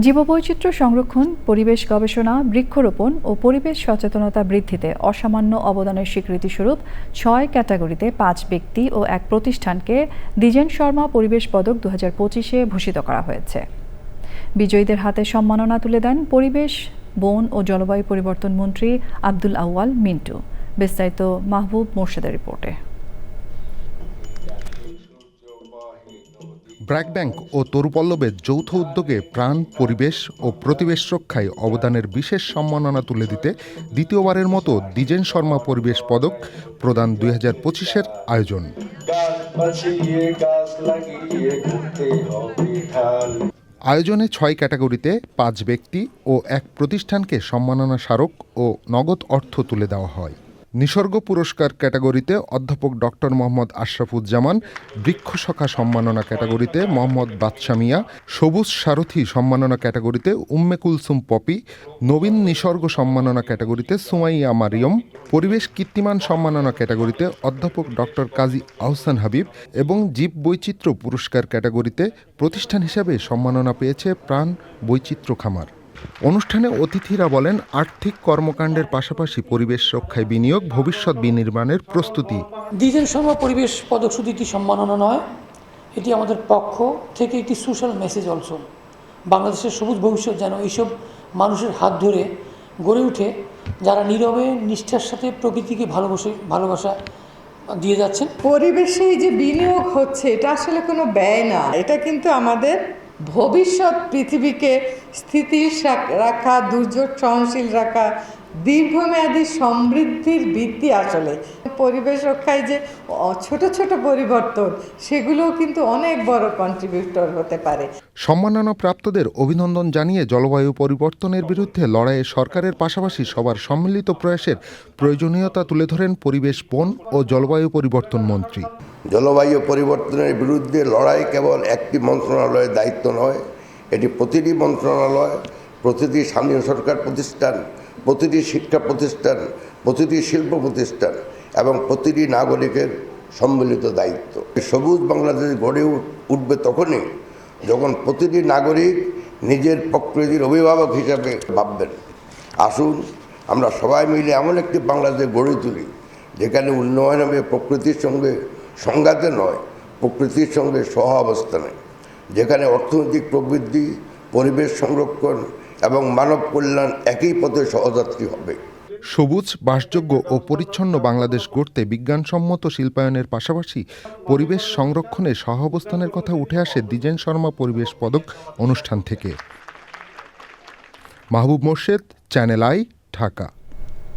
জীববৈচিত্র্য সংরক্ষণ, পরিবেশ গবেষণা, বৃক্ষরোপণ ও পরিবেশ সচেতনতা বৃদ্ধিতে অসামান্য অবদানের স্বীকৃতিস্বরূপ ৬ ক্যাটাগরিতে ৫ ব্যক্তি ও ১ প্রতিষ্ঠানকে দ্বিজেন শর্মা পরিবেশ পদক ২০২৫-এ ভূষিত করা হয়েছে। বিজয়ীদের হাতে সম্মাননা তুলে দেন পরিবেশ, বন ও জলবায়ু পরিবর্তন মন্ত্রী আব্দুল আউয়াল মিন্টু। বিস্তারিত মাহবুব মোর্শেদের রিপোর্টে। ব্র্যাক ব্যাংক ও তরুপল্লবের যৌথ উদ্যোগে প্রাণ, পরিবেশ ও প্রতিবেশ রক্ষায় অবদানের বিশেষ সম্মাননা তুলে দিতে দ্বিতীয়বারের মতো দ্বিজেন শর্মা পরিবেশ পদক প্রদান ২০২৫-এর আয়োজন। আয়োজনে ৬ ক্যাটাগরিতে ৫ ব্যক্তি ও ১ প্রতিষ্ঠানকে সম্মাননা স্মারক ও নগদ অর্থ তুলে দেওয়া হয়। নিসর্গ পুরস্কার ক্যাটাগরিতে অধ্যাপক ডক্টর মোহাম্মদ আশরাফুজ্জামান, বৃক্ষশাখা সম্মাননা ক্যাটাগরিতে মোহাম্মদ বাদশা মিয়া, সবুজ সারথি সম্মাননা ক্যাটাগরিতে উম্মে কুলসুম পপি, নবীন নিসর্গ সম্মাননা ক্যাটাগরিতে সুমাইয়া মারিয়ম, পরিবেশ কীর্তিমান সম্মাননা ক্যাটাগরিতে অধ্যাপক ডক্টর কাজী আহসান হাবিব এবং জীব বৈচিত্র্য পুরস্কার ক্যাটাগরিতে প্রতিষ্ঠান হিসেবে সম্মাননা পেয়েছে প্রাণ বৈচিত্র্য খামার। অনুষ্ঠানে অতিথিরা বলেন, আর্থিক কর্মকাণ্ডের পাশাপাশি পরিবেশ রক্ষায় বিনিয়োগ ভবিষ্যৎ বিনির্মাণের প্রস্তুতি। দ্বিজেন শর্মা পরিবেশ পদক শুধু একটি সম্মাননা নয়, এটি আমাদের পক্ষ থেকে একটি সোশ্যাল মেসেজ অলসো। বাংলাদেশের সবুজ ভবিষ্যৎ যেন এইসব মানুষের হাত ধরে গড়ে উঠে, যারা নীরবে নিষ্ঠার সাথে প্রকৃতিকে ভালোবাসা দিয়ে যাচ্ছেন। পরিবেশে যে বিনিয়োগ হচ্ছে, এটা আসলে কোনো ব্যয় না, এটা কিন্তু আমাদের ভবিষ্যৎ পৃথিবীকে স্থিতির রাখা, দুর্যোগ সহনশীল রাখা, দীর্ঘমেয়াদী সমৃদ্ধির ভিত্তি। আসলে পরিবেশ রক্ষায় যে ছোট ছোট পরিবর্তন, সেগুলোও কিন্তু অনেক বড় কন্ট্রিবিউটর হতে পারে। সম্মাননা প্রাপ্তদের অভিনন্দন জানিয়ে জলবায়ু পরিবর্তনের বিরুদ্ধে লড়াইয়ে সরকারের পাশাপাশি সবার সম্মিলিত প্রয়াসের প্রয়োজনীয়তা তুলে ধরেন পরিবেশ, বন ও জলবায়ু পরিবর্তন মন্ত্রী। জলবায়ু পরিবর্তনের বিরুদ্ধে লড়াই কেবল একটি মন্ত্রণালয়ের দায়িত্ব নয়, এটি প্রতিটি মন্ত্রণালয়, প্রতিটি স্থানীয় সরকার প্রতিষ্ঠান, প্রতিটি শিক্ষা প্রতিষ্ঠান, প্রতিটি শিল্প প্রতিষ্ঠান এবং প্রতিটি নাগরিকের সম্মিলিত দায়িত্ব। সবুজ বাংলাদেশ গড়ে উঠবে তখনই যখন প্রতিটি নাগরিক নিজের প্রকৃতির অভিভাবক হিসাবে ভাববেন। আসুন আমরা সবাই মিলে এমন একটি বাংলাদেশ গড়ে তুলি, যেখানে উন্নয়ন হবে প্রকৃতির সঙ্গে সংঘাতে নয়, প্রকৃতির সঙ্গে সহ অবস্থানে, যেখানে অর্থনৈতিক প্রবৃদ্ধি, পরিবেশ সংরক্ষণ এবং মানব কল্যাণ একই পথে সহযাত্রী হবে। সবুজ, বাসযোগ্য ও পরিচ্ছন্ন বাংলাদেশ গড়তে বিজ্ঞানসম্মত শিল্পায়নের পাশাপাশি পরিবেশ সংরক্ষণে সহাবস্থানের কথা উঠে আসে দ্বিজেন শর্মা পরিবেশ পদক অনুষ্ঠান থেকে। মাহবুব মোর্শেদ, চ্যানেল আই, ঢাকা।